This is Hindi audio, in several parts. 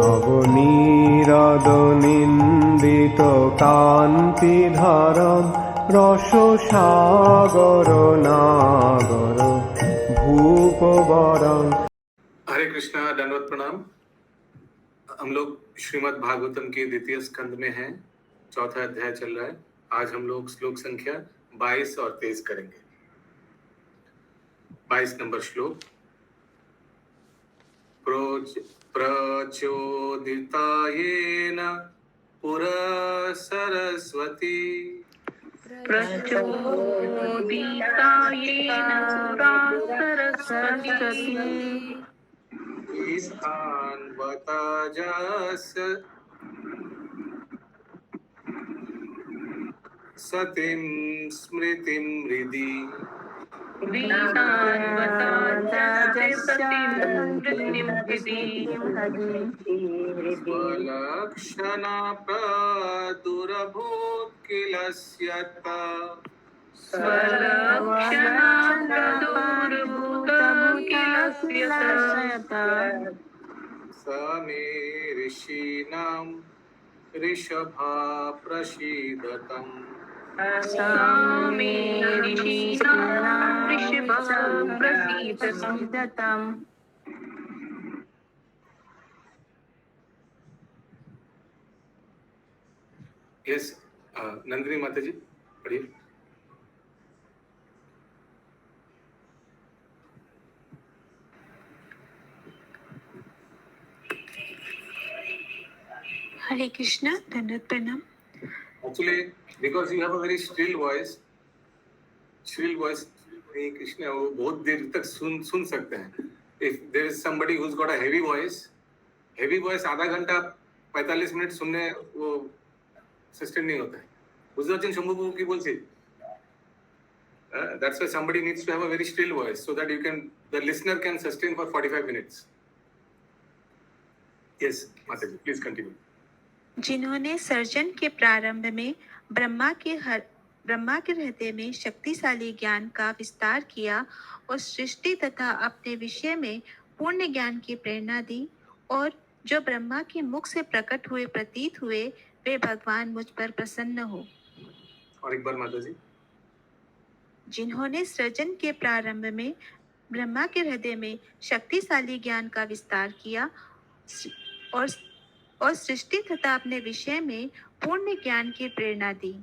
নবনীরদনিন্দিত কান্তিধারম রসসাগর নাগর भूपवरं। हरे कृष्णा, दंडवत प्रणाम। हम लोग श्रीमद् भागवतम के द्वितीय स्कंद में हैं, चौथा अध्याय चल रहा है। आज हम लोग श्लोक संख्या 22 और 23 करेंगे। 22 नंबर श्लोक। प्रचोदितायेन पुरा सरस्वती प्रचोदितायेन पुरा सरस्वती स्थान्वता सतीं स्मृतिं हृदि स्वलक्षणा प्रादुरभूत् किल स्यता स मे ऋषीणां ऋषभा प्रसीदतम्। यस, नंदिनी माता जी पढ़िए। हरे कृष्णा, दंडवत प्रणाम। Actually, because you have a very shrill voice, हरे कृष्णा वो बहुत देर तक सुन सकते हैं। If there is somebody who's got a heavy voice आधा घंटा 45 मिनट सुनने वो सस्टेन नहीं होता है। बुझाचन शंभू बाबू की बोलছি। That's why somebody needs to have a very shrill voice so that the listener can sustain for 45 minutes. Yes, Mataji, please continue. जिन्होंने सर्जन के प्रारंभ में ब्रह्मा के हृदय में शक्तिशाली ज्ञान का विस्तार किया और सृष्टि तथा अपने विषय में पूर्ण ज्ञान की प्रेरणा दी, और जो ब्रह्मा के मुख से प्रकट हुए प्रतीत हुए, वे भगवान मुझ पर प्रसन्न हो। और एक बार माता जी। जिन्होंने सृजन के प्रारंभ में ब्रह्मा के हृदय में शक्तिशाली ज्ञान का विस्तार किया और सृष्टि तथा अपने विषय में पूर्ण ज्ञान की प्रेरणा दी,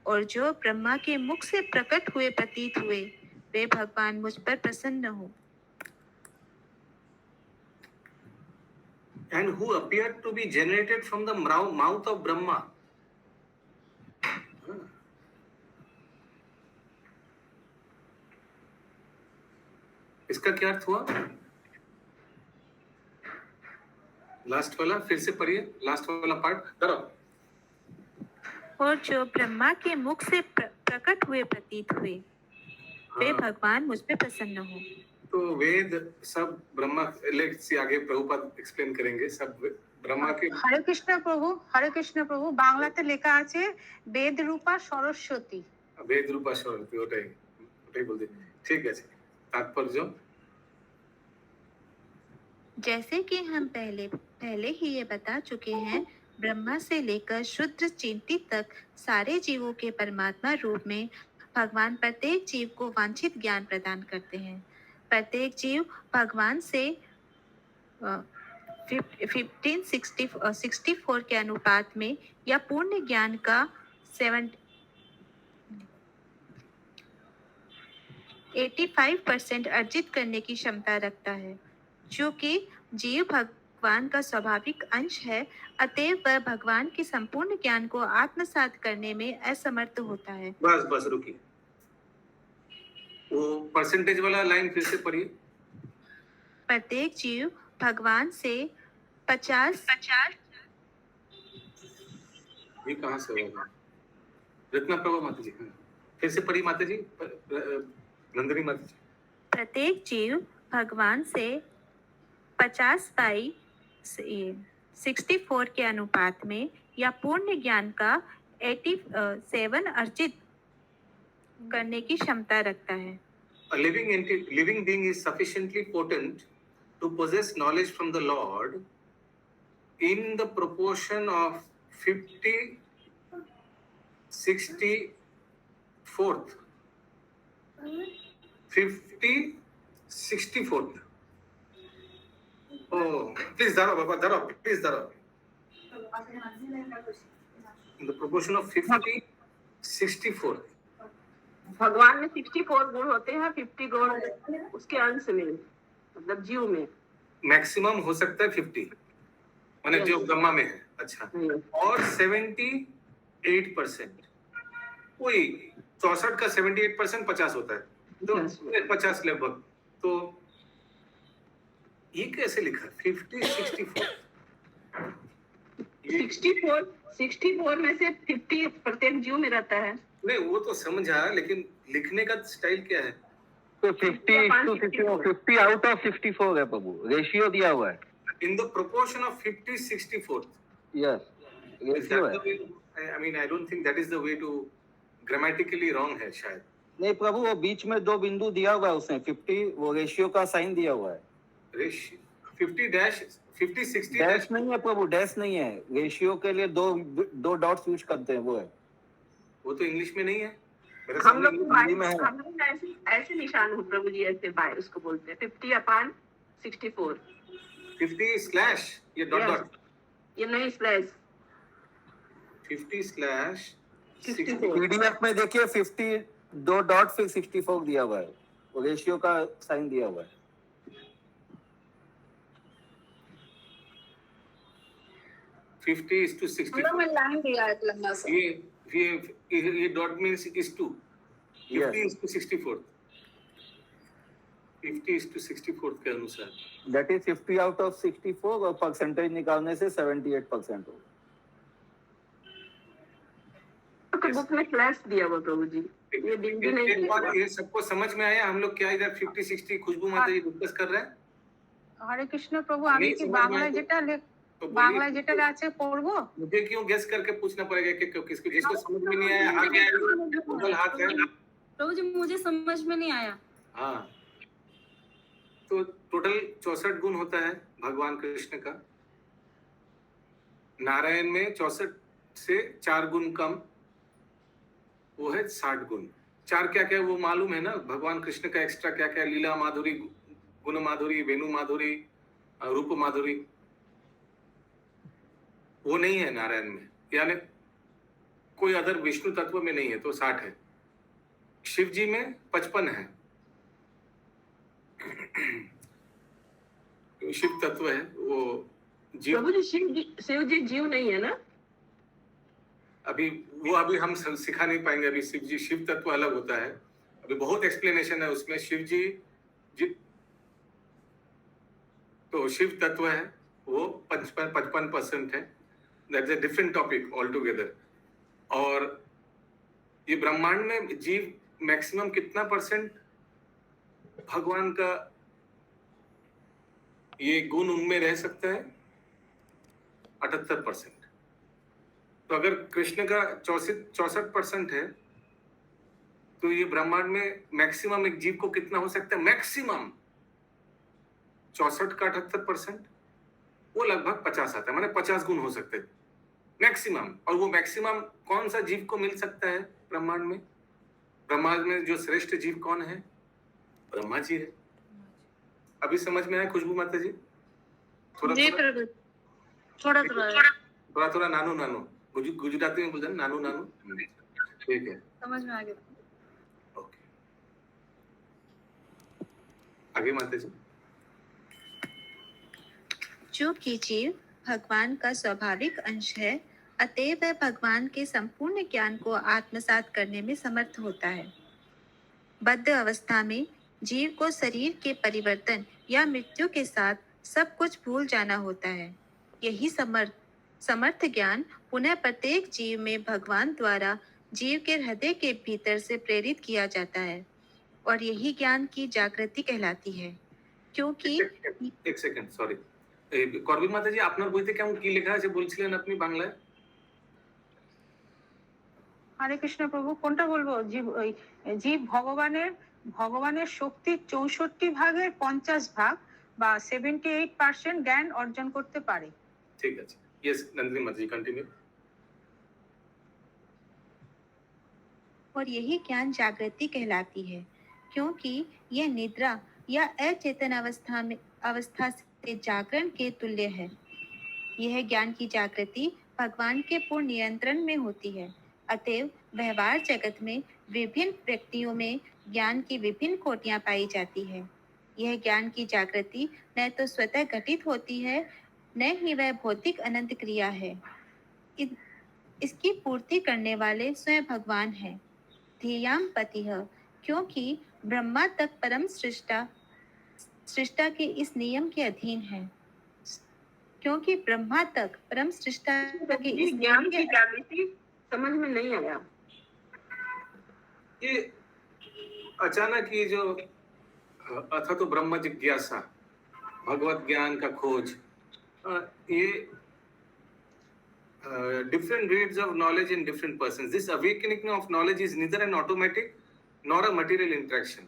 और जो ब्रह्मा के मुख से प्रकट हुए प्रतीत हुए, वे भगवान मुझ पर प्रसन्न हो। And who appeared to be generated from the mouth of Brahma. इसका क्या अर्थ हुआ? लास्ट वाला फिर से पढ़िए, लास्ट वाला पार्ट करो। और जो ब्रह्मा के मुख से प्रकट हुए प्रतीत हुए, वे भगवान मुझ पे प्रसन्न हो। तो वेद सब ब्रह्मा, लेट्स सी आगे प्रभुपाद एक्सप्लेन करेंगे सब ब्रह्मा के। हरे कृष्ण प्रभु बांग्लाते लेखा আছে वेद रूपा सरस्वती। वेद रूपा सरस्वती, ওটাই বলতে ঠিক আছে। तात्पर्य जैसे कि हम पहले ही ये बता चुके हैं, ब्रह्मा से लेकर शुद्र चिंती तक सारे जीवों के परमात्मा रूप में भगवान प्रत्येक जीव को वांछित ज्ञान प्रदान करते हैं। प्रत्येक जीव भगवान से 1564 के अनुपात में या पूर्ण ज्ञान का 85% अर्जित करने की क्षमता रखता है। चूँकि जीव भगवान का स्वाभाविक अंश है, अतएव वह भगवान के संपूर्ण ज्ञान को आत्मसात करने में असमर्थ होता है। बस रुकिए, वो परसेंटेज वाला लाइन फिर से पढ़िए। प्रत्येक जीव भगवान से 50 ये कहाँ से होगा? रत्ना प्रभा माता जी, फिर से पढ़िए माता जी, नंदिनी माता जी। प्रत्येक जीव भगवान से 50/64 के अनुपात में या पूर्ण ज्ञान का 87 अर्जित करने की क्षमता रखता है। A living being is sufficiently potent to possess knowledge from the Lord in the proportion of 50/64th. 50/64th. Oh, please Daro Baba, Daro, please Daro. In the proportion of 50/64th. भगवान में 64 गुण होते हैं, 50 गुण उसके अंश में, मतलब जीव में मैक्सिमम हो सकता है 50, माने जो ब्रह्मा में है। अच्छा, और 78%, वही 64 का 78% 50 होता है, तो 50 लगभग। तो ये कैसे लिखा 50/64? 64 में से 50 प्रत्येक जीव में रहता है। नहीं, वो तो समझा, लेकिन लिखने का स्टाइल क्या है? तो 50 आउट ऑफ 64 है प्रभु, रेशियो दिया हुआ है। In the proportion of 50/64th. Yes, ratio है। I mean, I don't think that is the way to grammatically wrong है शायद। नहीं प्रभु, वो बीच में 2 बिंदु दिया हुआ है उसने, 50 वो रेशियो का साइन दिया हुआ है। 50/60 डैश नहीं है प्रभु, डैश नहीं है, रेशियो के लिए दो डॉट्स यूज करते हैं, वो है। वो तो इंग्लिश में नहीं है। हम लोग हिंदी में है। ऐसे निशान हो प्रभु जी, ऐसे बाय उसको बोलते हैं 50/64। 50/ ये डॉट डॉट, ये नहीं स्लैश। 50/64। पीडीएफ में देखिए 50 2 डॉट फिर 64 दिया हुआ है, वो रेशियो का साइन दिया हुआ है। 50:64। लाइन दिया है लंबा सा। ये डॉट मींस is to 50:64। 50:64 के अनुसार दैट इज 50 आउट ऑफ 64 और परसेंटेज निकालने से 78% होगा। तो बुक में स्लैश दिया हुआ प्रभु जी, ये बिंदु नहीं एक दिया बार हुआ। ये सबको समझ में आया? हम लोग क्या इधर 50-60 खुशबू माता जी डिस्कस कर रहे हैं? হরে কৃষ্ণ প্রভু, আমি কি नहीं समझ में বাংলা आया तो- যেটা तो बोलिए। বাংলা যেটা আছে পড়বো? मुझे क्यों गेस करके पूछना पड़ेगा कि किसको जिसको समझ में नहीं आया हाथ है, गूगल हाथ है। प्रभु जी मुझे समझ में नहीं आया। हाँ, तो टोटल 64 गुण होता है भगवान कृष्ण का। नारायण में 64 से 4 गुण कम, वो है 60 गुण। 4 क्या क्या वो मालूम है ना? भगवान कृष्ण का एक्स्ट्रा क्या क्या, लीला माधुरी, गुण माधुरी, वेणु माधुरी, रूप माधुरी, वो नहीं है नारायण में, यानी कोई अदर विष्णु तत्व में नहीं है, तो 60 है। शिव जी में 55 है, शिव तत्व है वो जीव। प्रभु जी शिव जी जीव नहीं है ना? अभी हम सिखा नहीं पाएंगे। अभी शिव तत्व अलग होता है, अभी बहुत एक्सप्लेनेशन है उसमें। शिव जी तो शिव तत्व है वो 55% है। That's a different topic all together. और ये ब्रह्मांड में जीव मैक्सिमम कितना परसेंट भगवान का ये गुण उनमें रह सकता है? 78%। तो अगर कृष्ण का 64% है, तो ये ब्रह्मांड में मैक्सिमम एक जीव को कितना हो सकता है? मैक्सिमम 64 का 78%, वो लगभग 50 आता है, माने 50 गुण हो सकते हैं मैक्सिमम। और वो मैक्सिमम कौन सा जीव को मिल सकता है ब्रह्मांड में? ब्रह्मांड में जो श्रेष्ठ जीव कौन है? ब्रह्मा जी है। अभी समझ में आया खुशबू माता जी? थोड़ा थोड़ा नानू गुजराती में बोलते हैं नानू। ठीक है, समझ में आ गया। ओके, आगे माता जी। चूंकि जीव भगवान का स्वाभाविक अंश है, अतएव वह भगवान के संपूर्ण ज्ञान को आत्मसात करने में समर्थ होता है। बद्ध अवस्था में जीव को शरीर के परिवर्तन या मृत्यु के साथ सब कुछ भूल जाना होता है। यही समर्थ ज्ञान पुनः प्रत्येक जीव में भगवान द्वारा जीव के हृदय के भीतर से प्रेरित किया जाता है, और यही ज्ञान की जागृति कहलाती है। क्योंकि एक सेकंड, सॉरी করবি মাতা জি, আপনার বইতে কেমন কি লেখা আছে বলছিলেন আপনি বাংলায়? হরে কৃষ্ণ প্রভু, কোনটা বলবো? জীব ভগবানের শক্তির 64 ভাগের 50 ভাগ বা 78% জ্ঞান অর্জন করতে পারে। ठीक है। यस नंदिनी माता जी कंटिन्यू। और यही ज्ञान जागृति कहलाती है, क्योंकि यह निद्रा या अचेतन अवस्था से जागरण के तुल्य है। यह ज्ञान की जागृति भगवान के पूर्ण नियंत्रण में होती है। अतएव व्यवहार जगत में विभिन्न व्यक्तियों में ज्ञान की विभिन्न कोटियां पाई जाती है। यह ज्ञान की जागृति न तो स्वतः घटित होती है, न ही वह भौतिक अनंत क्रिया है। इसकी पूर्ति करने वाले स्वयं भगवान है। ध्येयम पतिः, क्योंकि ब्रह्मा तक परम सृष्टा के इस नियम के अधीन है। क्योंकि ब्रह्मा तक परम सृष्टा के ये इस नियम ज्ञान के की जागृति समझ में नहीं आया। ये अचानक ये जो अथा तो ब्रह्म जिज्ञासा, भगवत ज्ञान का खोज, ये different grades of knowledge in different persons. This awakening of knowledge is neither an automatic nor a material interaction.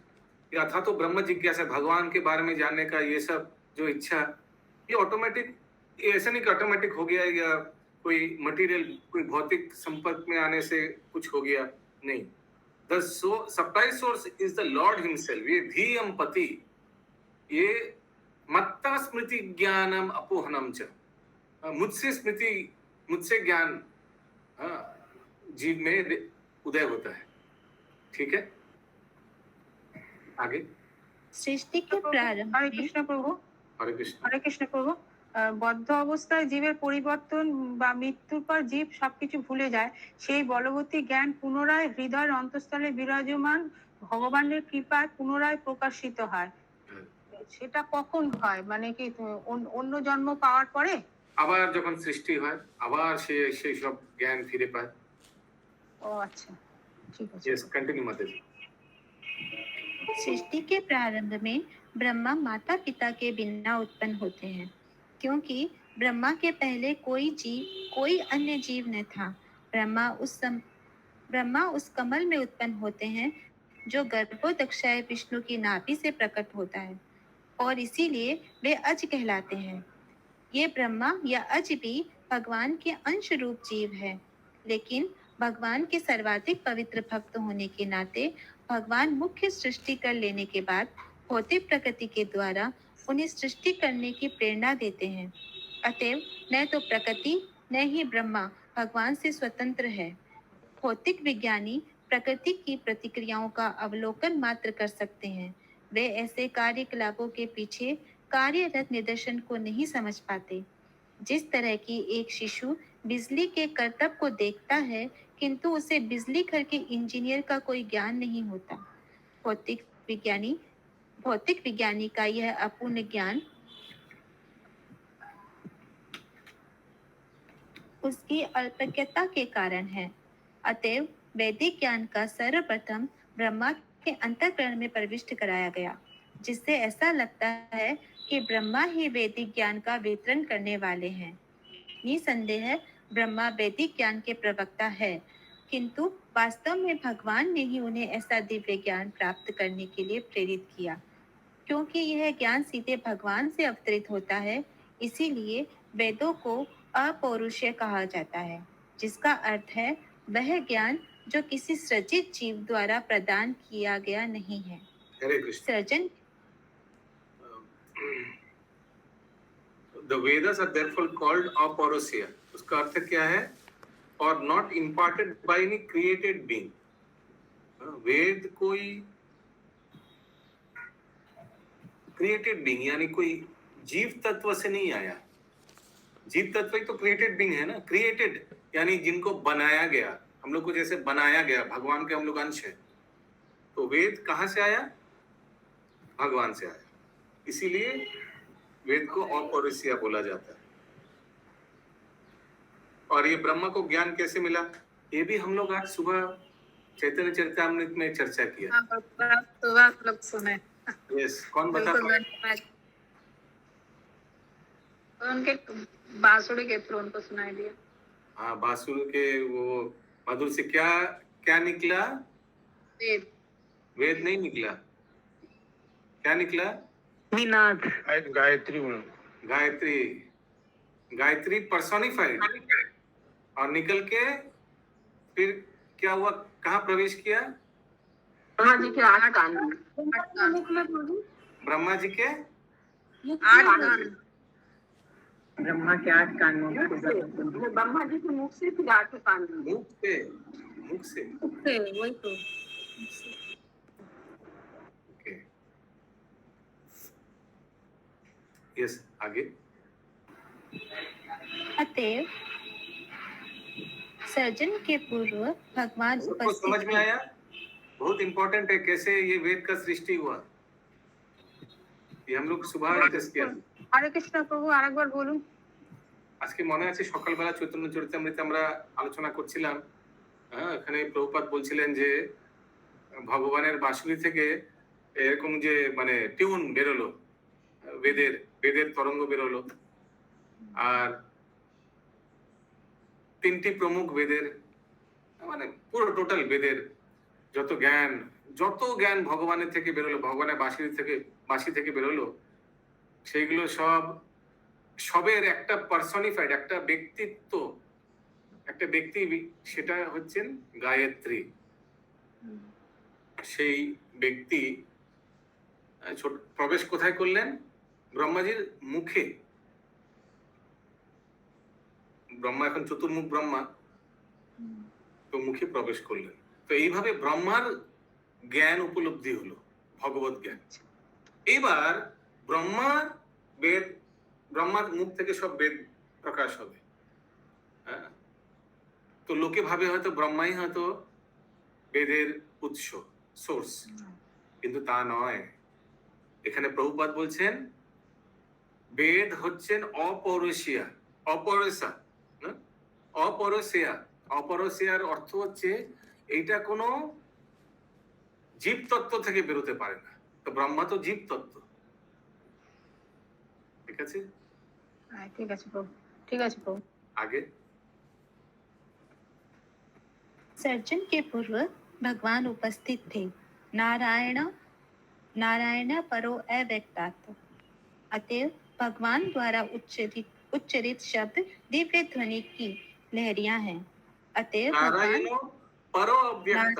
ये अथा तो ब्रह्म जिज्ञासा, भगवान के बारे में जानने का ये सब जो इच्छा, ये ऑटोमेटिक, ये ऐसा नहीं कि ऑटोमेटिक हो गया या कोई मटेरियल, कोई भौतिक संपर्क में आने से कुछ हो गया, नहीं। The supply source is the Lord himself. ये धीयम पति, ये मत्ता स्मृति ज्ञानम अपोहनम च, मुझसे ज्ञान जीव में उदय होता है। ठीक है, आगे। सृष्टि के प्रारंभ हरे में कृष्ण प्रभु। हरे कृष्ण। হরে কৃষ্ণ প্রভু। বদ্ধ অবস্থায় জীবের পরিবর্তন বা মৃত্যুর পর জীব সবকিছু ভুলে যায়, সেই বলবতী জ্ঞান পুনরায় হৃদয়ের অন্তঃস্থলে বিরাজমান ভগবানের কৃপায় পুনরায় প্রকাশিত হয়। সেটা কখন হয়, মানে কি অন্য জন্ম পাওয়ার পরে? আবার যখন সৃষ্টি হয়, আবার সেই সব জ্ঞান ফিরে পায়। ও আচ্ছা, ঠিক আছে। यस कंटिन्यू माता जी। सृष्टि के प्रारंभ में ब्रह्मा माता पिता के बिना उत्पन्न होते हैं, क्योंकि ब्रह्मा के पहले कोई अन्य जीव न था। ब्रह्मा उस कमल में उत्पन्न होते हैं जो गर्भोदक्षाय विष्णु की नाभि से प्रकट होता है, और इसीलिए वे अज कहलाते हैं। ये ब्रह्मा या अज भी भगवान के अंश रूप जीव है, लेकिन भगवान के सर्वाधिक पवित्र भक्त होने के नाते भगवान मुख्य सृष्टि कर लेने के बाद भौतिक प्रकृति के द्वारा उन्हें सृष्टि करने की प्रेरणा देते हैं। अतएव न तो प्रकृति न ही ब्रह्मा भगवान से स्वतंत्र है। भौतिक विज्ञानी प्रकृति की प्रतिक्रियाओं का अवलोकन मात्र कर सकते हैं। वे ऐसे कार्यकलापों के पीछे कार्यरत निदर्शन को नहीं समझ पाते। जिस तरह की एक शिशु बिजली के करतब को देखता है, किंतु उसे बिजली घर के इंजीनियर का कोई ज्ञान नहीं होता। भौतिक विज्ञानी का यह अपूर्ण ज्ञान उसकी अल्पज्ञता के कारण है। अतएव वैदिक ज्ञान का सर्वप्रथम ब्रह्मा के अंतःकरण में प्रविष्ट कराया गया, जिससे ऐसा लगता है कि ब्रह्मा ही वैदिक ज्ञान का वितरण करने वाले हैं। निसंदेह ब्रह्मा वैदिक ज्ञान के प्रवक्ता है, किंतु वास्तव में भगवान ने ही उन्हें ऐसा दिव्य ज्ञान प्राप्त करने के लिए प्रेरित किया। क्योंकि यह ज्ञान सीधे भगवान से अवतरित होता है, इसीलिए वेदों को अपौरुषेय कहा जाता है, जिसका अर्थ है वह ज्ञान जो किसी सृजित जीव द्वारा प्रदान किया गया नहीं है। हरे कृष्ण। सृजन The Vedas are therefore called apauruषेय। उसका अर्थ क्या है? और not imparted by any created being। वेद कोई क्रिएटेड बीइंग यानी कोई जीव तत्व से नहीं आया। जीव तत्व तो क्रिएटेड बीइंग है ना, क्रिएटेड यानी जिनको बनाया गया, हम लोग को जैसे बनाया गया, भगवान के हम लोग अंश है। तो वेद कहाँ से आया? भगवान से आया, इसीलिए वेद को अपौरुषेय बोला जाता है। और ये ब्रह्मा को ज्ञान कैसे मिला, ये भी हम लोग आज सुबह चैतन्य चरितामृत में चर्चा किया। तो आप लोग सुने। यस, कौन बता उनके बांसुरी के थ्रू उनको सुनाई दिया। हाँ, बांसुरी के वो मधुर से क्या क्या निकला? वेद नहीं निकला, क्या निकला? निनाद। गायत्री गायत्री। गायत्री पर्सोनिफाइड और निकल के फिर क्या हुआ, कहाँ प्रवेश किया? ब्रह्मा जी के 8 कान में। मुख में प्रभु जी, ब्रह्मा जी के मुख 8 में कान। ब्रह्मा के 8 कान में, ब्रह्मा जी के मुख से फिर 8 कान में। मुख से, मुख से। मुख से, वही तो। ओके, यस, आगे। अतएव सर्जन के पूर्व भगवान सबको उपस्थित समझ में थे। आया? बहुत इंपॉर्टेंट है कैसे ये वेद का सृष्टि हुआ, ये हम लोग सुबह डिस्कस किया। হরে কৃষ্ণ প্রভু, আরেকবার বলুন। আজকে মনে আছে সকালবেলা চৈতন্য চরিতামৃতে আমরা আলোচনা করছিলাম, হ্যাঁ, এখানে প্রভুপাদ বলছিলেন যে ভগবানের বাঁশুরি থেকে এরকম যে মানে টিউন বেরোলো, বেদের বেদের তরঙ্গ বেরোলো, আর 3টি প্রমুখ বেদের মানে পুরো টোটাল বেদের যত জ্ঞান ভগবানের থেকে বেরোলো, ভগবানের বাঁশি থেকে বেরোলো, সেইগুলো সবের একটা পার্সনিফাইড একটা ব্যক্তিত্ব, একটা ব্যক্তি, সেটা হচ্ছেন গায়ত্রী। সেই ব্যক্তি প্রবেশ কোথায় করলেন? ব্রহ্মাজির মুখে। ব্রহ্মা এখন চতুর্মুখ ব্রহ্মা, তো মুখে প্রবেশ করলেন। তো এইভাবে ব্রহ্মার জ্ঞান উপলব্ধি হলো, ভগবত জ্ঞান। এবার ব্রহ্মার মুখ থেকে সব বেদ প্রকাশ হবে। হ্যাঁ, তো লোকে ভাবে হয়তো ব্রহ্মাই হয়তো বেদের উৎস, সোর্স, কিন্তু তা নয়। এখানে প্রভুপাদ বলছেন বেদ হচ্ছেন অপরসেয়ার অর্থ হচ্ছে এইটা কোনো জীব তত্ত্ব থেকে বেরোতে পারে না। তো ব্রহ্মা তো জীব তত্ত্ব, ঠিক আছে? ঠিক আছে প্রভু, ঠিক আছে প্রভু। आगे। सर्जन के पूर्व भगवान उपस्थित थे। नारायण परो अव्यक्तात्। अतएव भगवान द्वारा उच्चरित शब्द दिव्य ध्वनि की लहरियां हैं। अतएव भगवान नारायण परो अव्यक्त,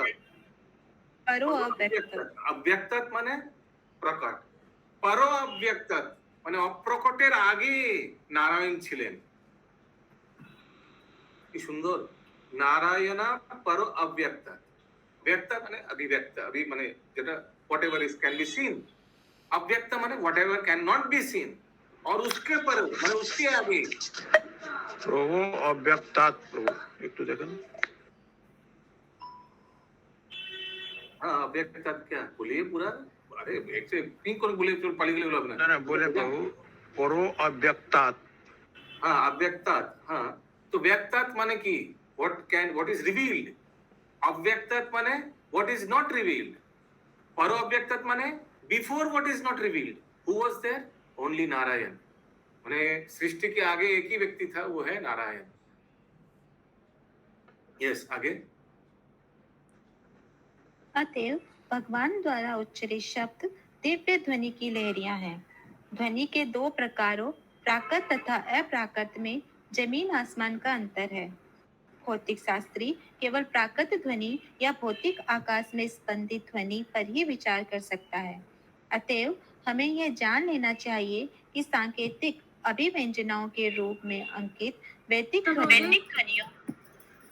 परो अव्यक्त, अव्यक्त माने प्रकट, परो अव्यक्त মানে অপ্রকটের আগে নারায়ণ ছিলেন। কি সুন্দর! নারায়ণ পর অব্যক্ত, ব্যক্ত মানে অভিব্যক্ত, মানে যেটা whatever is can be seen, अव्यक्त মানে whatever cannot be seen, और उसके पर মানে उसके आगे। প্রভু অব্যক্তাৎ, প্রভু একটু দেখেন। हाँ, अव्यक्त क्या बोलिए पूरा? अरे एक से पिंक और बोले तो पाली गले बोला না না বলে প্রভু পরো অব্যক্তাৎ। हाँ, अव्यक्तात्। हाँ, तो व्यक्तात् माने की what is revealed, अव्यक्तात् माने what is not revealed, परो अव्यक्तात् माने before what is not revealed, who was there? Only Narayan. माने सृष्टि के आगे एक ही व्यक्ति था, वो है नारायण। यस, आगे। अतएव भगवान द्वारा उच्चरित शब्द दिव्य ध्वनि की लहरियां हैं। ध्वनि के 2 प्रकारों प्राकृत तथा अप्राकृत में जमीन आसमान का अंतर है। भौतिक शास्त्री केवल प्राकृत ध्वनि या भौतिक आकाश में स्पंदित ध्वनि पर ही विचार कर सकता है। अतएव हमें यह जान लेना चाहिए कि सांकेतिक अभिव्यंजनाओं के रूप में अंकित वैदिक ध्वनियों।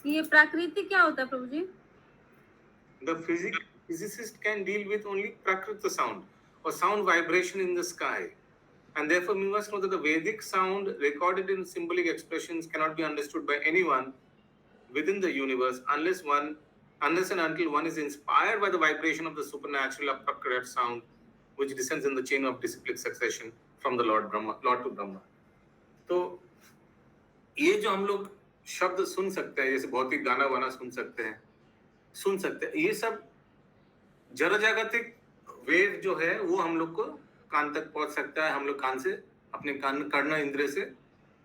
ये प्राकृतिक क्या होता है प्रभु जी? The physicist can deal with only prakrita sound or sound vibration in the sky, and therefore we must know that the Vedic sound recorded in symbolic expressions cannot be understood by anyone within the universe unless and until one is inspired by the vibration of the supernatural appropriate sound which descends in the chain of disciplic succession from the Lord to Brahma. तो ये जो हम लोग शब्द सुन सकते हैं, जैसे भौतिक गाना वाना सुन सकते हैं, ये सब जड़ जागतिक वेद जो है वो हम लोग को कान तक पहुंच सकता है, हम लोग कान से अपने कान कर्ण इंद्रिय से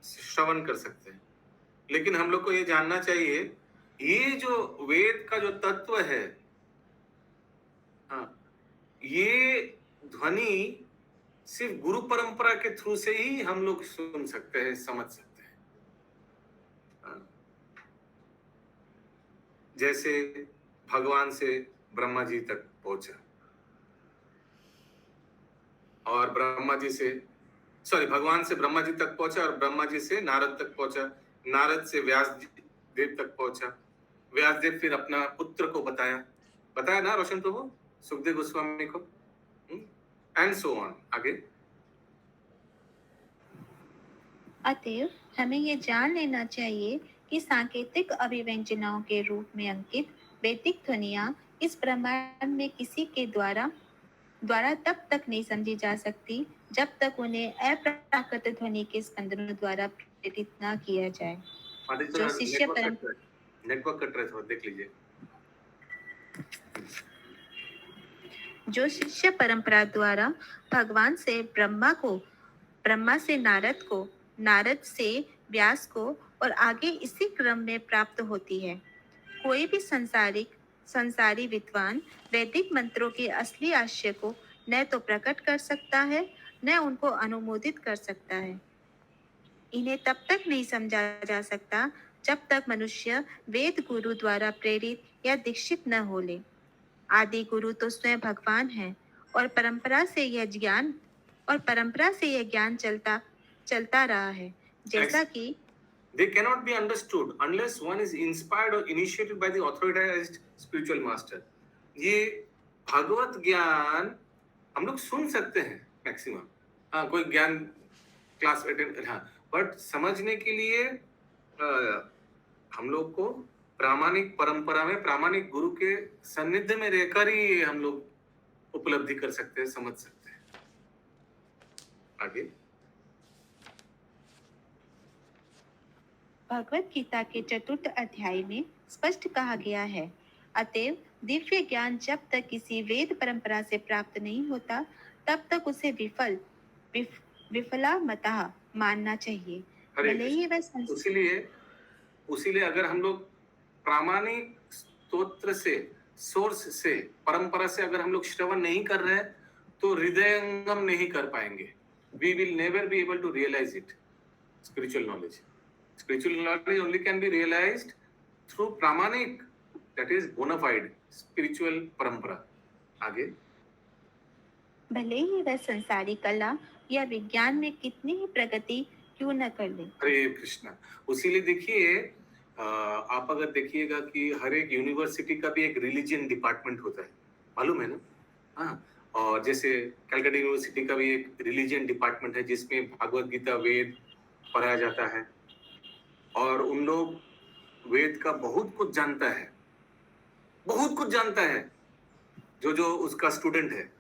श्रवण कर सकते हैं। लेकिन हम लोग को ये जानना चाहिए ये जो वेद का जो तत्व है, हाँ, ये ध्वनि सिर्फ गुरु परंपरा के थ्रू से ही हम लोग सुन सकते हैं, समझ सकते हैं। जैसे भगवान से ब्रह्मा जी तक पहुंचा, और ब्रह्मा जी से भगवान से ब्रह्मा जी तक पहुंचा, और ब्रह्मा जी से नारद तक पहुंचा, नारद से व्यास देव तक पहुंचा, व्यास देव फिर अपना पुत्र को बताया ना रोशन प्रभु, सुखदेव गोस्वामी को, एंड सो ऑन। आगे अतएव हमें ये जान लेना चाहिए कि सांकेतिक अभिव्यंजनाओं के रूप में अंकित वैदिक ध्वनियां इस ब्रह्मांड में किसी के द्वारा तब तक नहीं समझी जा सकती जब तक उन्हें अप्राकृत ध्वनि के स्पंदनों द्वारा प्रेरित न किया जाए। जो शिष्य नेटवर्क कट रहा है, थोड़ा देख लीजिए। जो शिष्य परंपरा द्वारा भगवान से ब्रह्मा से नारद को, नारद से व्यास को और आगे इसी क्रम में प्राप्त होती है। कोई भी संसारी विद्वान वैदिक मंत्रों के असली आशय को न तो प्रकट कर सकता है न उनको अनुमोदित कर सकता है। इन्हें तब तक नहीं समझा जा सकता जब तक मनुष्य वेद गुरु द्वारा प्रेरित या दीक्षित न हो ले। आदि गुरु तो स्वयं भगवान है और परंपरा से यह ज्ञान चलता रहा है। जैसा कि they cannot be understood unless one is inspired or initiated by the authorized spiritual master. ये भगवत ज्ञान हम लोग सुन सकते हैं मैक्सिमम, हाँ कोई ज्ञान क्लास अटेंड, हाँ, बट समझने के लिए हम लोग को प्रामाणिक परंपरा में प्रामाणिक गुरु के सानिध्य में रहकर ही हम लोग उपलब्धि कर सकते हैं, समझ सकते हैं। आगे भगवत गीता के 4th अध्याय में स्पष्ट कहा गया है, अतएव दिव्य ज्ञान जब तक किसी वेद परंपरा से प्राप्त नहीं होता तब तक उसे विफलामतः मानना चाहिए। भले ही वह उसीलिए अगर हम लोग प्रामाणिक स्तोत्र से, सोर्स से, परंपरा से अगर हम लोग श्रवण नहीं कर रहे हैं तो हृदयंगम नहीं कर पाएंगे। We will never be able to realize it. Spiritual knowledge only can be realized through pramanik, that is bona fide spiritual parampara. आगे भले ही वह संसारी कला या विज्ञान में कितनी ही प्रगति क्यों न कर ले। हरे कृष्णा। उसीलिए देखिए, आप अगर देखिएगा कि हर एक यूनिवर्सिटी का भी एक रिलीजियन डिपार्टमेंट होता है, मालूम है ना? हाँ, और जैसे कलकत्ता यूनिवर्सिटी का भी एक रिलीजियन डिपार्टमेंट है जिसमें भागवत गीता वेद पढ़ाया जाता है, और उन लोग वेद का बहुत कुछ जानता है जो उसका स्टूडेंट है।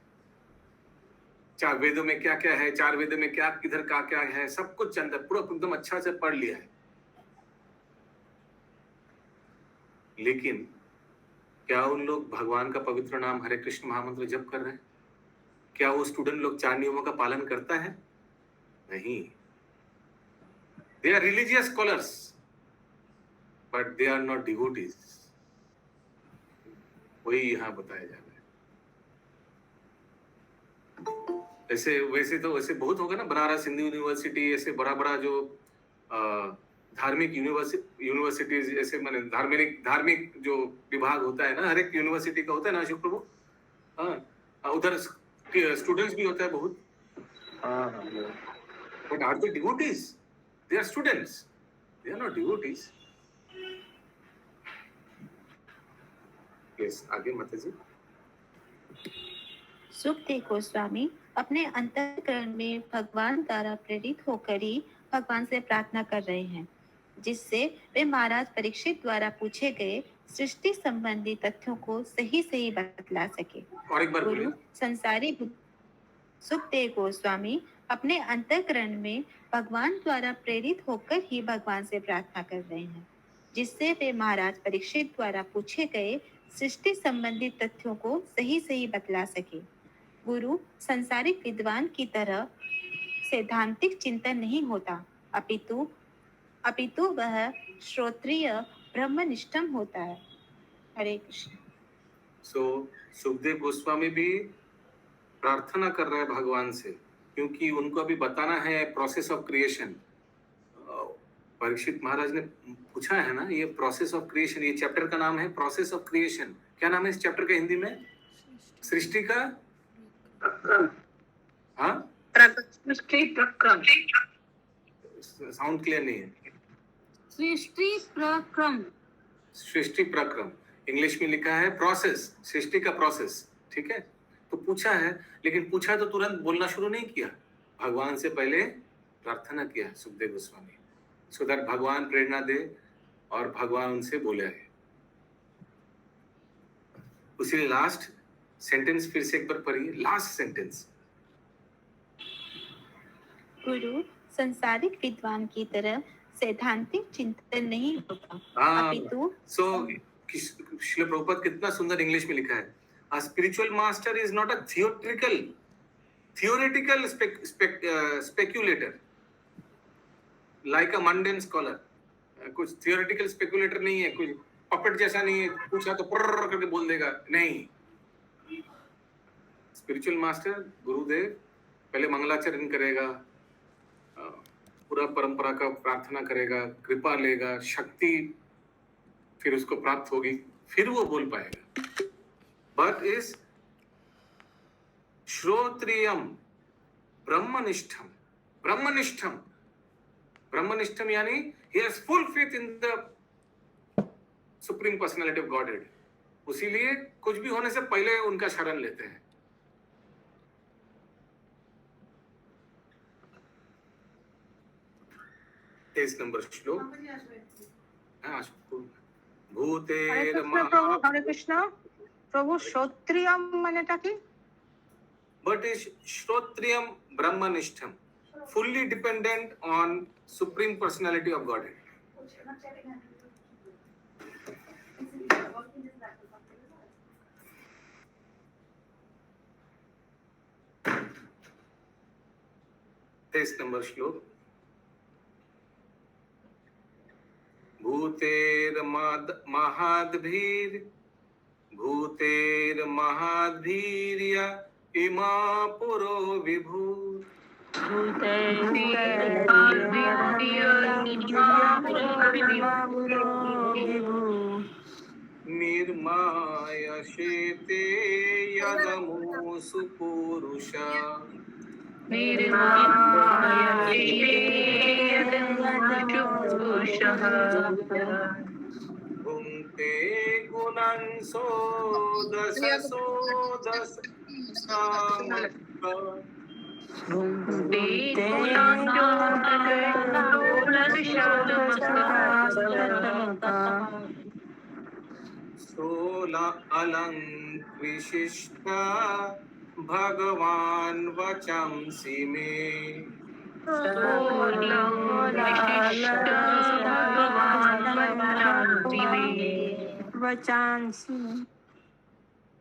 4 वेदों में क्या क्या है, 4 वेदों में क्या किधर का क्या है, सब कुछ जानता है, पूरा एकदम अच्छा से पढ़ लिया है। लेकिन क्या उन लोग भगवान का पवित्र नाम हरे कृष्ण महामंत्र जप कर रहे हैं? क्या वो स्टूडेंट लोग 4 नियमों का पालन करता है? नहीं। They are religious scholars, but they are not devotees. वही यहाँ बताया जा रहा है। वैसे बहुत होगा ना, बनारस हिंदू यूनिवर्सिटी, ऐसे बड़ा जो धार्मिक यूनिवर्सिटीज, ऐसे माने धार्मिक जो विभाग होता है ना, हर एक यूनिवर्सिटी का होता है ना अशोक प्रभु। हाँ, उधर स्टूडेंट्स भी होता है बहुत। But are they devotees? They are students. They are not devotees. Yes, आगे माता जी। सुखदेव गोस्वामी अपने अंतःकरण में भगवान द्वारा प्रेरित होकर ही भगवान से प्रार्थना कर रहे हैं, जिससे वे महाराज परीक्षित द्वारा पूछे गए सृष्टि संबंधी तथ्यों को सही बतला सके। और एक बार गुरु संसारी सुखदेव गोस्वामी अपने अंतःकरण में भगवान द्वारा प्रेरित होकर ही भगवान से प्रार्थना कर रहे हैं, जिससे वे महाराज परीक्षित द्वारा पूछे गए सृष्टि संबंधी तथ्यों को सही बतला सके। गुरु संसारिक विद्वान की तरह सैद्धांतिक चिंतन नहीं होता, अपितु वह श्रोत्रिय ब्रह्मनिष्ठम होता है। हरे कृष्ण। सुखदेव गोस्वामी भी प्रार्थना कर रहे हैं भगवान से, क्योंकि उनको अभी बताना है प्रोसेस ऑफ क्रिएशन। परीक्षित महाराज ने पूछा है ना, ये प्रोसेस ऑफ क्रिएशन, ये चैप्टर का नाम है प्रोसेस ऑफ क्रिएशन। क्या नाम है इस चैप्टर का हिंदी में? सृष्टि का हाँ, सृष्टि प्रक्रम। साउंड क्लियर नहीं है। सृष्टि प्रक्रम। सृष्टि प्रक्रम इंग्लिश में लिखा है प्रोसेस, सृष्टि का प्रोसेस, ठीक है। तो पूछा है, लेकिन पूछा तो तुरंत बोलना शुरू नहीं किया, भगवान से पहले प्रार्थना किया सुखदेव गोस्वामी, सो दैट भगवान प्रेरणा दे और भगवान उनसे बोले है। उसी लास्ट सेंटेंस फिर से एक बार पढ़िए, लास्ट सेंटेंस। गुरु संसारिक विद्वान की तरह सैद्धांतिक चिंतन नहीं होता, हाँ, अपितु सो श्रील प्रभुपाद कितना सुंदर इंग्लिश में लिखा है, a spiritual master is not a theoretical speculator like a mundane scholar। कुछ theoretical speculator नहीं है, कुछ पपेट जैसा नहीं है, पूछा तो पर्र करके बोल देगा, नहीं। स्पिरिचुअल मास्टर गुरुदेव पहले मंगलाचरण करेगा, पूरा परंपरा का प्रार्थना करेगा, कृपा लेगा, शक्ति फिर उसको प्राप्त होगी, फिर वो बोल पाएगा। बट इज श्रोत्रियम ब्रह्मनिष्ठम, ब्रह्मनिष्ठम, ब्रह्मनिष्ठम यानी he has full faith in the supreme personality of Godhead। उसीलिए कुछ भी होने से पहले उनका शरण लेते हैं। तेईस नंबर श्लोक। हाँ, भूतेर प्रभु हरे कृष्ण। प्रभु क्षत्रियम मानेটা কি? But is Shrotriyam Brahmanishtham, fully dependent on Supreme Personality of Godhead। तेईस नंबर श्लोक। भूतेर महाद्भीर, भूतेर महाद्भीर्या इमा पुरो विभू, निर्मायशेते यदमुसु पुरुषा, भुङ्क्ते गुणं सोदस सोदस सामग्र, सोला अलङ्कृशिष्टा भगवान् वचांसि मे,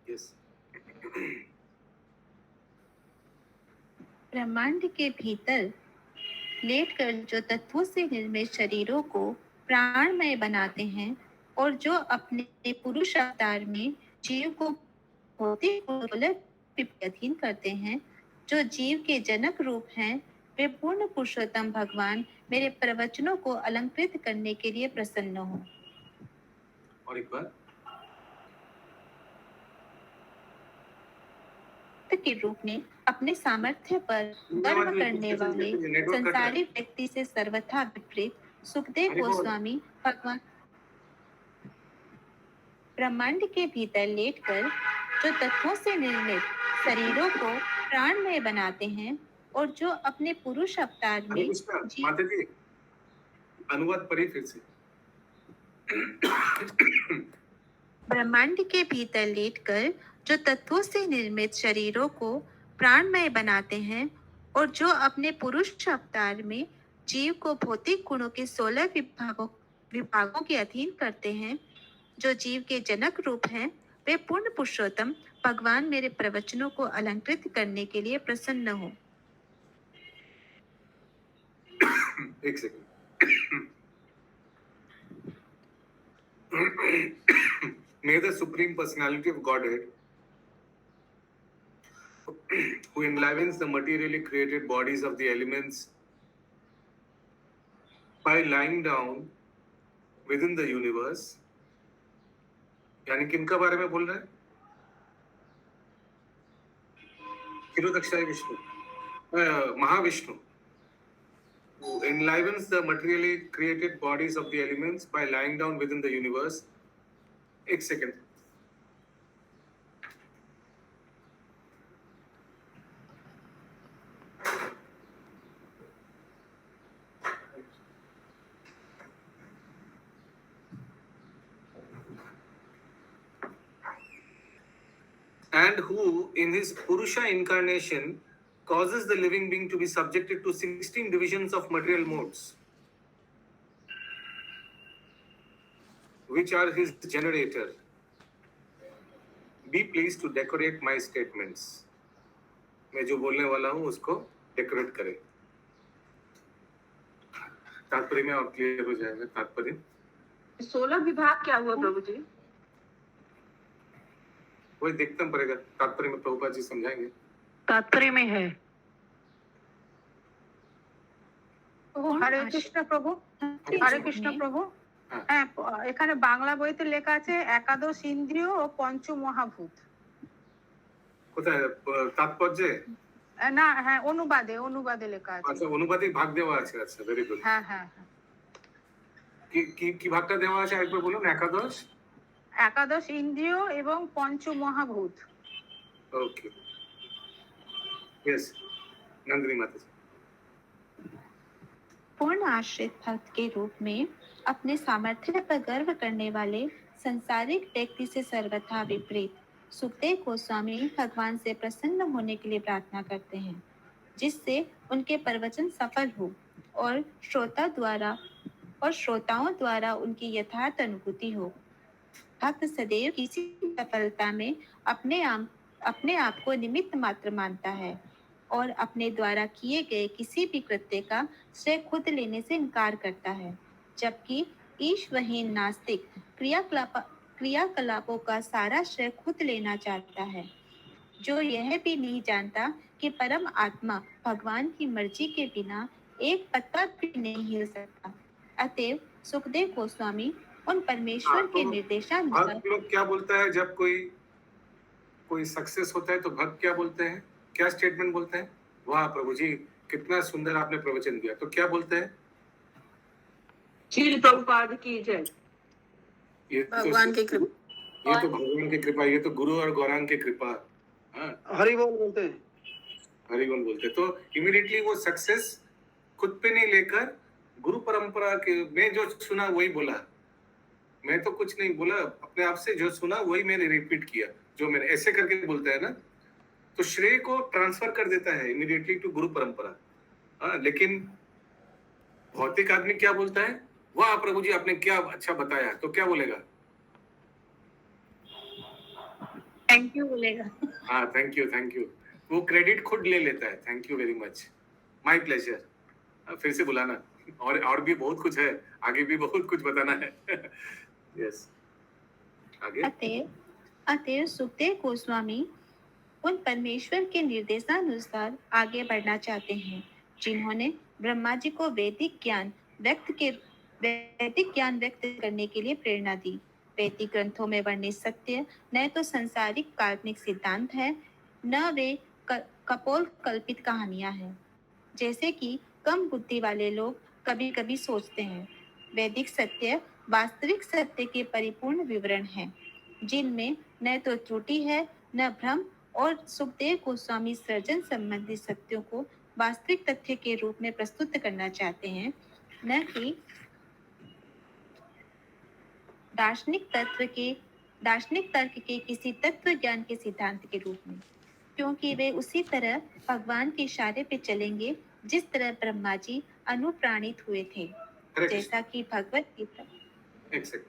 yes। ब्रह्मांड के भीतर लेटकर जो तत्वों से निर्मित शरीरों को प्राणमय बनाते हैं और जो अपने पुरुष अवतार में जीव को भौतिक अधीन करते हैं, जो जीव के जनक रूप हैं, वे पूर्ण पुरुषोत्तम भगवान मेरे प्रवचनों को अलंकृत करने के लिए प्रसन्न हो। और एक बार, के रूप में अपने सामर्थ्य पर गर्व करने वाले संसारिक व्यक्ति से सर्वथा विपरीत सुखदेव गोस्वामी भगवान ब्रह्मांड के भीतर लेटकर जो तत्वों से निर्मित शरीरों को प्राणमय बनाते हैं और जो अपने पुरुष अवतार में माता जी अनुवाद पढ़िए फिर से। ब्रह्मांड के भीतर लेटकर जो तत्वों से निर्मित शरीरों को प्राणमय बनाते हैं और जो अपने पुरुष अवतार में जीव को भौतिक गुणों के 16 विभागों के अधीन करते हैं, जो जीव के जनक रूप हैं, वे पूर्ण पुरुषोत्तम भगवान मेरे प्रवचनों को अलंकृत करने के लिए प्रसन्न हो। एक second. May the Supreme Personality of Godhead, who enlivens the materially created bodies of the elements by lying down within the universe, यानी किनका बारे में बोल रहे हैं? क्षीरोदक्षाय Vishnu, Mahavishnu, who enlivens the materially created bodies of the elements by lying down within the universe. एक second. And who, in his Purusha incarnation, causes the living being to be subjected to 16 divisions of material modes, which are his generator. Be pleased to decorate my statements. मैं जो बोलने वाला हूँ उसको डेकोरेट करें, तात्पर्य में और क्लियर हो जाएगा। तात्पर्य 16 विभाग क्या हुआ प्रभु जी? वही देखना पड़ेगा, तात्पर्य में प्रभुपाद जी समझाएंगे। तात्पर्य में है। হরে কৃষ্ণ প্রভু, হরে কৃষ্ণ প্রভু। হ্যাঁ, এখানে বাংলা বইতে লেখা আছে একাদশ ইন্দ্রিয় ও পঞ্চ মহাভূত। কোথায় তাৎপর্যে? না, হ্যাঁ, অনুবাদে লেখা আছে। আচ্ছা, অনুবাদে ভাগ দেওয়া আছে। আচ্ছা, ভেরি গুড। হ্যাঁ হ্যাঁ হ্যাঁ। কি ভাগটা দেওয়া আছে একবার বলুন। একাদশ ইন্দ্রিয় এবং পঞ্চ মহাভূত। ओके, यस, नंदिनी माता जी। पूर्ण आश्रित भक्त के रूप में अपने सामर्थ्य पर गर्व करने वाले संसारिक व्यक्ति से सर्वथा विपरीत सुखदेव गोस्वामी भगवान से प्रसन्न होने के लिए प्रार्थना करते हैं, जिससे उनके प्रवचन सफल हो और श्रोताओं द्वारा उनकी यथार्थ अनुभूति हो। भक्त सदैव किसी सफलता में अपने आप को निमित्त मात्र मानता है और अपने द्वारा किए गए किसी भी कृत्य का श्रेय खुद लेने से इनकार करता है, जबकि ईश्वरहीन नास्तिक क्रियाकलापों का सारा श्रेय खुद लेना चाहता है, जो यह भी नहीं जानता कि परम आत्मा भगवान की मर्जी के बिना एक पत्ता भी नहीं हिल सकता। अतएव सुखदेव गोस्वामी उन परमेश्वर के निर्देशानुसार भक्त लोग क्या बोलता है जब कोई सक्सेस होता है तो भक्त क्या बोलते हैं, क्या स्टेटमेंट बोलते हैं? वाह प्रभु जी, कितना सुंदर आपने प्रवचन दिया। तो क्या बोलते हैं? श्रील प्रभुपाद की जय। ये भगवान की कृपा, ये तो भगवान की कृपा, ये तो गुरु और गौरांग की कृपा। हाँ, हरि बोल बोलते हैं। हरि बोल बोलते हैं। तो इमीडिएटली वो सक्सेस खुद पे नहीं लेकर गुरु परंपरा के में जो सुना वही बोला। मैं तो कुछ नहीं बोला, अपने आप से जो सुना वही मैंने रिपीट किया, जो मैंने ऐसे करके बोलता है ना, तो श्रेय को ट्रांसफर कर देता है इमीडिएटली टू गुरु परंपरा। हाँ, लेकिन भौतिक आदमी क्या बोलता है? वाह प्रभु जी, आपने क्या अच्छा बताया। तो क्या बोलेगा? थैंक यू बोलेगा। हाँ, थैंक यू। वो क्रेडिट खुद ले लेता है। Thank you very much, my pleasure. फिर से बुलाना, और भी बहुत कुछ है, आगे भी बहुत कुछ बताना है। यस, आगे। अतएव सुखदेव गोस्वामी उन परमेश्वर के निर्देशानुसार आगे बढ़ना चाहते हैं, जिन्होंने ब्रह्मा जी को वैदिक ज्ञान व्यक्त करने के लिए प्रेरणा दी। वैदिक ग्रंथों में वर्णित सत्य न तो संसारिक काल्पनिक सिद्धांत है, न वे कपोल कल्पित कहानियां हैं, जैसे कि कम बुद्धि वाले लोग कभी कभी सोचते हैं। वैदिक सत्य वास्तविक सत्य के परिपूर्ण विवरण हैं, जिनमें न तो त्रुटि है न भ्रम, और सुखदेव गोस्वामी सृजन संबंधी सत्यों को वास्तविक तथ्य के रूप में प्रस्तुत करना चाहते हैं, न कि दार्शनिक तर्क के किसी तत्व ज्ञान के सिद्धांत के रूप में, क्योंकि वे उसी तरह भगवान के इशारे पे चलेंगे जिस तरह ब्रह्मा जी अनुप्राणित हुए थे, जैसा कि भगवत गीता। एक सेकंड,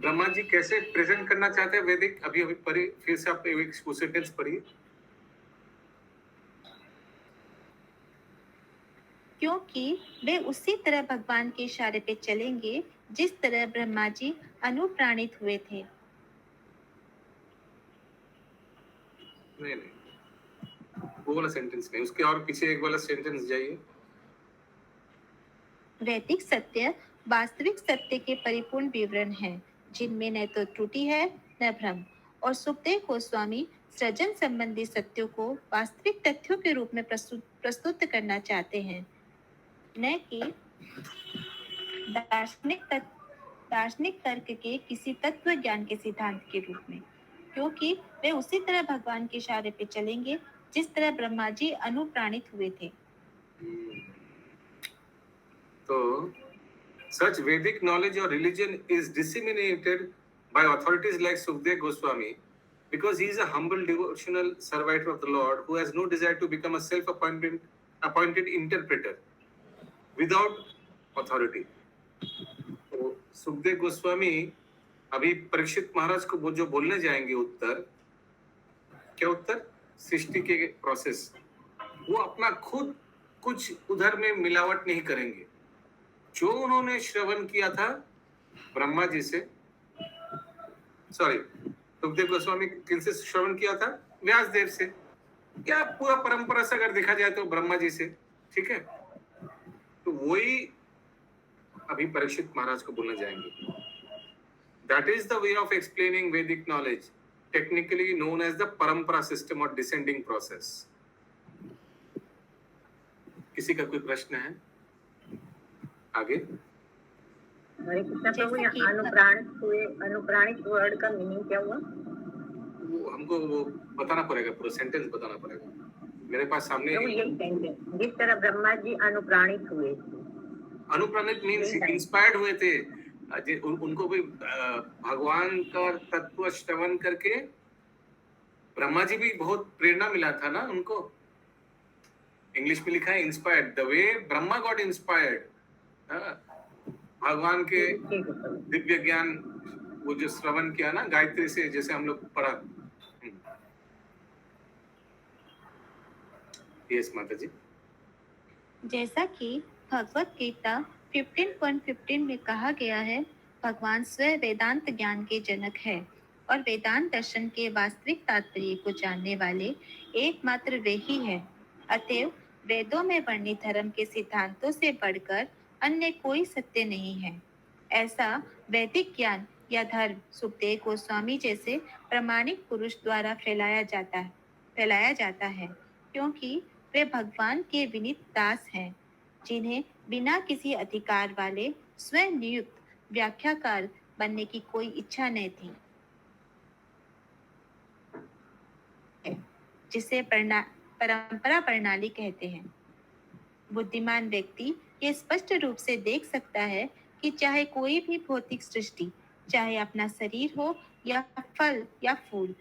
ब्रह्मा जी कैसे प्रेजेंट करना चाहते हैं वैदिक? अभी पढ़िए, फिर से आप एक सेंटेंस पढ़िए। क्योंकि वे उसी तरह भगवान के इशारे पे चलेंगे जिस तरह ब्रह्मा जी अनुप्राणित हुए थे। नहीं, वो वाला सेंटेंस नहीं, उसके और पीछे एक वाला सेंटेंस जाइए। वैदिक सत्य वास्तविक सत्य के परिपूर्ण विवरण हैं, जिनमें न तो त्रुटि है न भ्रम। और सुखदेव गोस्वामी सृजन संबंधी सत्यों को वास्तविक तथ्यों के रूप में प्रस्तुत करना चाहते हैं, न कि दार्शनिक तर्क के किसी तत्व ज्ञान के सिद्धांत के रूप में, क्योंकि वे उसी तरह भगवान के इशारे पे चलेंगे जिस तरह ब्रह्मा जी अनुप्राणित हुए थे। तो such Vedic knowledge or religion is disseminated by authorities like Sukdev Goswami because he is a humble devotional servitor of the Lord who has no desire to become a self-appointed interpreter without authority. तो सुखदेव गोस्वामी अभी परीक्षित महाराज को जो बोलने जाएंगे उत्तर, क्या उत्तर? सृष्टि के प्रोसेस, वो अपना खुद कुछ उधर में मिलावट नहीं करेंगे। जो उन्होंने श्रवण किया था ब्रह्मा जी से, सॉरी सुखदेव गोस्वामी किनसे श्रवण किया था? व्यास देव से, या पूरा परंपरा से अगर देखा जाए तो ब्रह्मा जी से, ठीक है? तो वही अभी परीक्षित महाराज को बोलने जाएंगे। That is the way of explaining Vedic knowledge, technically known as the parampara system or descending process. किसी का कोई प्रश्न है? आगे। हरे कृष्ण प्रभु, यहाँ अनुप्राणित वर्ड का मीनिंग क्या हुआ? वो हमको वो बताना पड़ेगा, पूरा सेंटेंस बताना पड़ेगा। मेरे पास सामने यही सेंटेंस, जिस तरह ब्रह्मा जी अनुप्राणित हुए। अनुप्राणित मीन्स इंस्पायर्ड हुए थे। उनको भी भगवान का तत्व श्रवण करके ब्रह्मा जी भी बहुत प्रेरणा मिला था ना उनको। इंग्लिश में लिखा है inspired, the way Brahma got inspired. भगवान के दिव्य ज्ञान वो जो श्रवण किया ना गायत्री से, जैसे हम लोग पढ़ा। यस माता जी। जैसा कि भगवत गीता 15.15 में कहा गया है, भगवान स्वयं वेदांत ज्ञान के जनक है और वेदांत दर्शन के वास्तविक तात्पर्य को जानने वाले एकमात्र वे ही है। अतएव वेदों में वर्णित धर्म के सिद्धांतों से बढ़कर अन्य कोई सत्य नहीं है। ऐसा वैदिक ज्ञान या धर्म सुखदेव गोस्वामी जैसे प्रामाणिक पुरुष द्वारा फैलाया जाता है, क्योंकि वे भगवान के विनीत दास हैं, जिन्हें बिना किसी अधिकार वाले स्वयं नियुक्त व्याख्याकार बनने की कोई इच्छा नहीं थी, जिसे परंपरा प्रणाली कहते हैं। बुद्धिमान व्यक्ति ये स्पष्ट रूप से देख सकता है कि चाहे कोई भी भौतिक सृष्टि, चाहे अपना शरीर हो या फल या फूल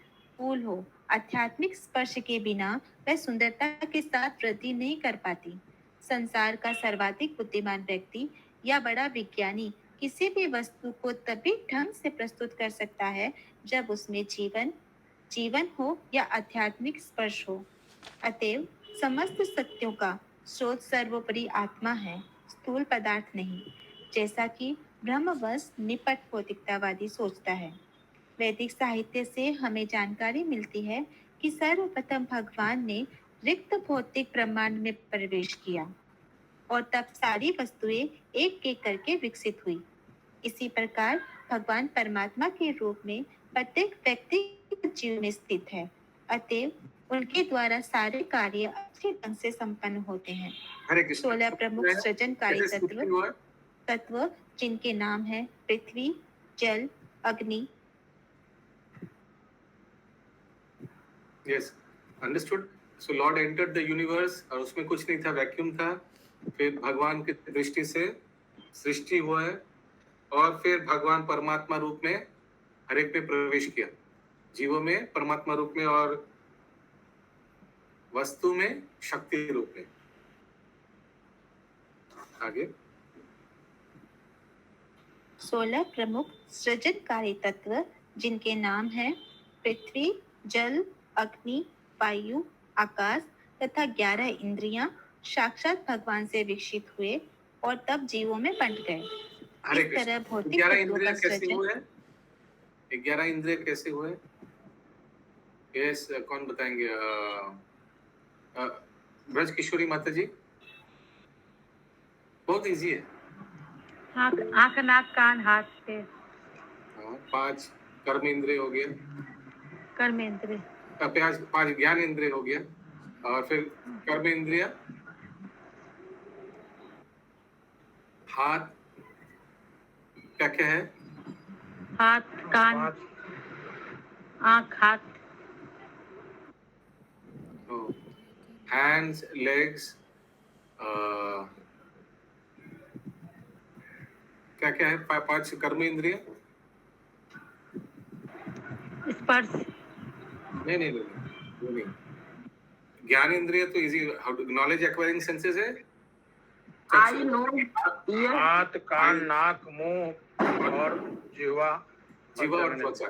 हो, आध्यात्मिक स्पर्श के बिना वह सुंदरता के साथ वृद्धि नहीं कर पाती। संसार का सर्वाधिक बुद्धिमान व्यक्ति या बड़ा विज्ञानी किसी भी वस्तु को तभी ढंग से प्रस्तुत कर सकता है जब उसमें जीवन हो या आध्यात्मिक स्पर्श हो। अतएव समस्त सत्यों का स्रोत सर्वोपरि आत्मा है, स्थूल पदार्थ नहीं, जैसा कि ब्रह्मवश निपट भौतिकतावादी सोचता है। वैदिक साहित्य से हमें जानकारी मिलती है कि सर्वप्रथम भगवान ने रिक्त भौतिक ब्रह्मांड में प्रवेश किया और तब सारी वस्तुएं एक एक करके विकसित हुई। इसी प्रकार भगवान परमात्मा के रूप में प्रत्येक व्यक्ति जीव में स्थित है। अतएव उनके द्वारा सारे कार्य अच्छे ढंग से संपन्न होते हैं। 16 प्रमुख सृजनकारी तत्व जिनके नाम है पृथ्वी, जल, अग्नि। Yes, understood. So Lord entered the universe और उसमें कुछ नहीं था, वैक्यूम था। फिर भगवान की दृष्टि से सृष्टि हुआ है और फिर भगवान परमात्मा रूप में हर एक में प्रवेश किया, जीवों में परमात्मा रूप में और वस्तु में शक्ति रूप में। आगे 16 प्रमुख सृजनकारी तत्व जिनके नाम है पृथ्वी, जल, अग्नि, वायु, आकाश तथा 11 इंद्रियां साक्षात भगवान से विकसित हुए और तब जीवों में बंट गए। इस तरह भौतिक 11 तत्वों इंद्रियां का कैसे सृजन हुए? 11 इंद्रिय कैसे हुए? यस, कौन बताएंगे? ब्रज किशोरी माता जी, बहुत इजी है। आंख नाक कान हाथ पैर 5 कर्म इंद्रिय हो गया, कर्मेंद्र 5 ज्ञान इंद्रिय हो गया, और फिर कर्म इंद्रिय, हाथ क्या क्या है, हाथ कान आंख हाथ हैंड्स लेग्स, क्या क्या है, 5 कर्म इंद्रिय, स्पर्श नहीं नहीं नहीं, वो नहीं। ज्ञान इंद्रिय तो easy, how to knowledge acquiring senses है, आई नो ईयर हाथ कान नाक मुंह और जीवा जीवा और त्वचा,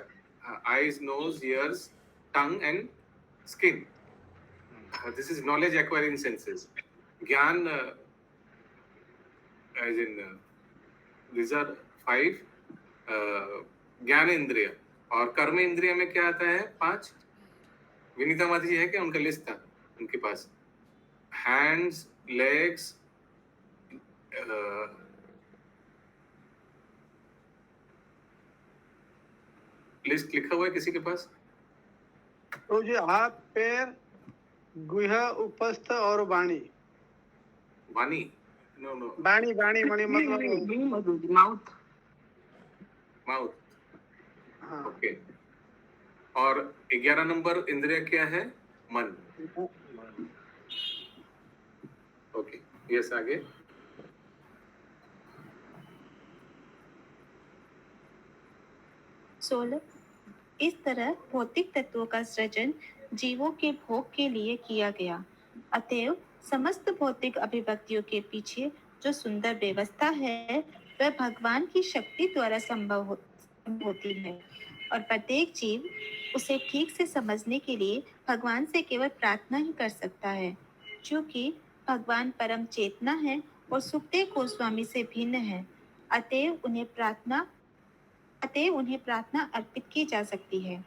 eyes nose years tongue and skin, this is knowledge acquiring senses. ज्ञान as in these are 5 ज्ञान इंद्रिय, और कर्म इंद्रिय में क्या आता है, 5। विनीता माता जी है क्या, उनका लिस्ट था उनके पास, हैंड्स लेग्स, लिस्ट लिखा हुआ है किसी के पास? तो जो हाथ पैर गुह उपस्थ और वाणी वाणी, नो नो, वाणी वाणी वाणी मतलब माउथ माउथ, हाँ ओके। और 11 नंबर इंद्रिय क्या है, मन, ओके। यस, आगे। सोलह, इस तरह भौतिक तत्वों का सृजन जीवों के भोग के लिए किया गया। अतएव समस्त भौतिक अभिव्यक्तियों के पीछे जो सुंदर व्यवस्था है वह भगवान की शक्ति द्वारा संभव होती है, और प्रत्येक जीव उसे ठीक से समझने के लिए भगवान से केवल प्रार्थना ही कर सकता है। क्योंकि भगवान परम चेतना है और सुखदेव गोस्वामी से भिन्न है, अतएव उन्हें प्रार्थना अर्पित की जा सकती है।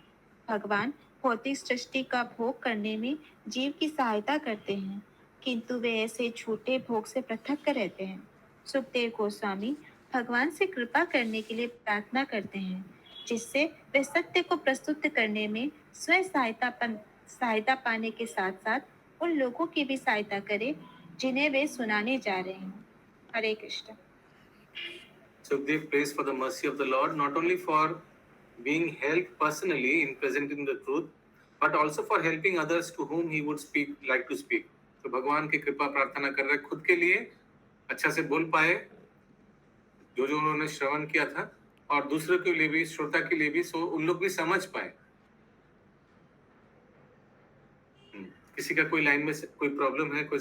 भगवान भौतिक सृष्टि का भोग करने में जीव की सहायता करते हैं, किंतु वे ऐसे झूठे भोग से पृथक रहते हैं। सुखदेव गोस्वामी भगवान से कृपा करने के लिए प्रार्थना करते हैं, जिससे वे सत्य को प्रस्तुत करने में स्वयं सहायता पाने के साथ साथ उन लोगों की भी सहायता करें जिन्हें वे सुनाने जा रहे हैं। हरे Krishna. Sukhdev prays for the mercy of the Lord, not only for being helped personally in presenting the truth, but also for helping others to whom he would like to speak. तो भगवान की कृपा प्रार्थना कर रहे, खुद के लिए अच्छा से बोल पाए जो जो उन्होंने श्रवण किया था, और दूसरों के लिए भी, श्रोता के लिए भी, सो उन लोग भी समझ पाए। किसी का कोई लाइन में कोई प्रॉब्लम है, कोई